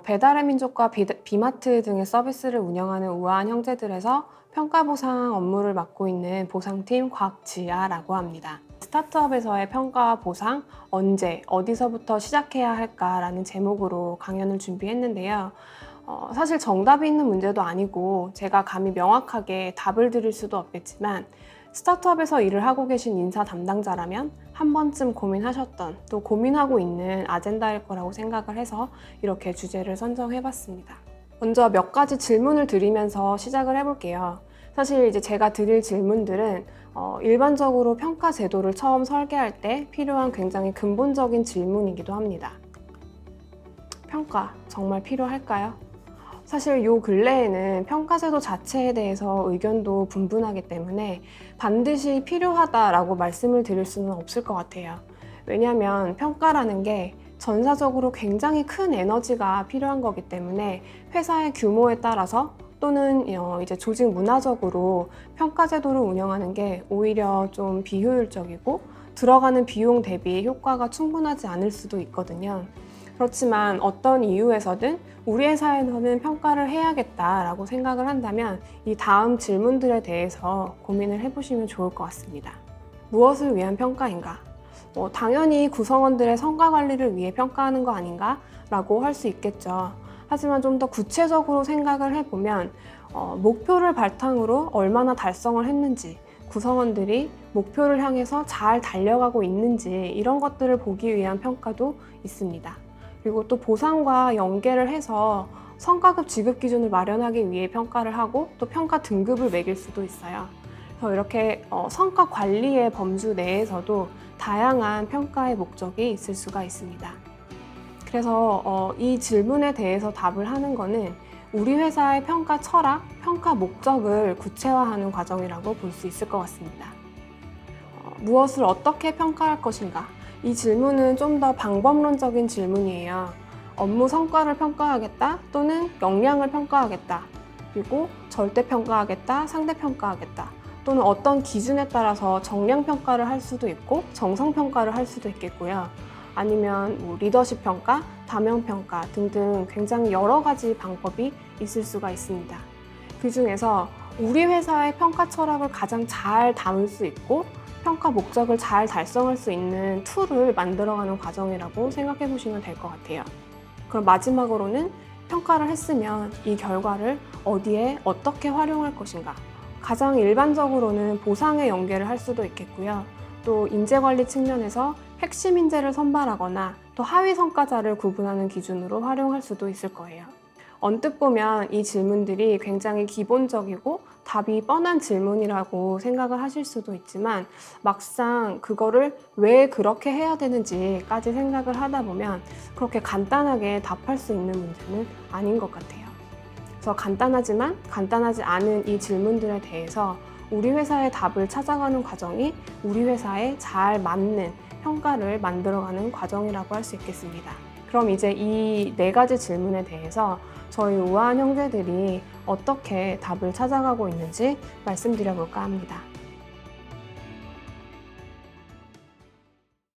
배달의 민족과 비마트 등의 서비스를 운영하는 우아한 형제들에서 평가 보상 업무를 맡고 있는 보상팀 곽지아라고 합니다. 스타트업에서의 평가와 보상, 언제, 어디서부터 시작해야 할까라는 제목으로 강연을 준비했는데요. 사실 정답이 있는 문제도 아니고 제가 감히 명확하게 답을 드릴 수도 없겠지만 스타트업에서 일을 하고 계신 인사 담당자라면 한 번쯤 고민하셨던 또 고민하고 있는 아젠다일 거라고 생각을 해서 이렇게 주제를 선정해봤습니다. 먼저 몇 가지 질문을 드리면서 시작을 해볼게요. 사실 이제 제가 드릴 질문들은 일반적으로 평가 제도를 처음 설계할 때 필요한 굉장히 근본적인 질문이기도 합니다. 평가 정말 필요할까요? 사실 요 근래에는 평가제도 자체에 대해서 의견도 분분하기 때문에 반드시 필요하다라고 말씀을 드릴 수는 없을 것 같아요. 왜냐하면 평가라는 게 전사적으로 굉장히 큰 에너지가 필요한 거기 때문에 회사의 규모에 따라서 또는 이제 조직 문화적으로 평가제도를 운영하는 게 오히려 좀 비효율적이고 들어가는 비용 대비 효과가 충분하지 않을 수도 있거든요. 그렇지만 어떤 이유에서든 우리 회사에서는 평가를 해야겠다라고 생각을 한다면 이 다음 질문들에 대해서 고민을 해보시면 좋을 것 같습니다. 무엇을 위한 평가인가? 당연히 구성원들의 성과 관리를 위해 평가하는 거 아닌가? 라고 할 수 있겠죠. 하지만 좀 더 구체적으로 생각을 해보면 목표를 바탕으로 얼마나 달성을 했는지, 구성원들이 목표를 향해서 잘 달려가고 있는지 이런 것들을 보기 위한 평가도 있습니다. 그리고 또 보상과 연계를 해서 성과급 지급 기준을 마련하기 위해 평가를 하고 또 평가 등급을 매길 수도 있어요. 그래서 이렇게 성과 관리의 범주 내에서도 다양한 평가의 목적이 있을 수가 있습니다. 그래서 이 질문에 대해서 답을 하는 거는 우리 회사의 평가 철학, 평가 목적을 구체화하는 과정이라고 볼 수 있을 것 같습니다. 무엇을 어떻게 평가할 것인가? 이 질문은 좀 더 방법론적인 질문이에요. 업무 성과를 평가하겠다 또는 역량을 평가하겠다. 그리고 절대 평가하겠다, 상대 평가하겠다. 또는 어떤 기준에 따라서 정량 평가를 할 수도 있고 정성 평가를 할 수도 있겠고요. 아니면 리더십 평가, 다명 평가 등등 굉장히 여러 가지 방법이 있을 수가 있습니다. 그 중에서 우리 회사의 평가 철학을 가장 잘 담을 수 있고 평가 목적을 잘 달성할 수 있는 툴을 만들어가는 과정이라고 생각해 보시면 될 것 같아요. 그럼 마지막으로는 평가를 했으면 이 결과를 어디에 어떻게 활용할 것인가? 가장 일반적으로는 보상에 연계를 할 수도 있겠고요. 또 인재관리 측면에서 핵심 인재를 선발하거나 또 하위 성과자를 구분하는 기준으로 활용할 수도 있을 거예요. 언뜻 보면 이 질문들이 굉장히 기본적이고 답이 뻔한 질문이라고 생각을 하실 수도 있지만 막상 그거를 왜 그렇게 해야 되는지까지 생각을 하다 보면 그렇게 간단하게 답할 수 있는 문제는 아닌 것 같아요. 그래서 간단하지만 간단하지 않은 이 질문들에 대해서 우리 회사의 답을 찾아가는 과정이 우리 회사에 잘 맞는 평가를 만들어가는 과정이라고 할 수 있겠습니다. 그럼 이제 이 4가지 질문에 대해서 저희 우아한 형제들이 어떻게 답을 찾아가고 있는지 말씀드려볼까 합니다.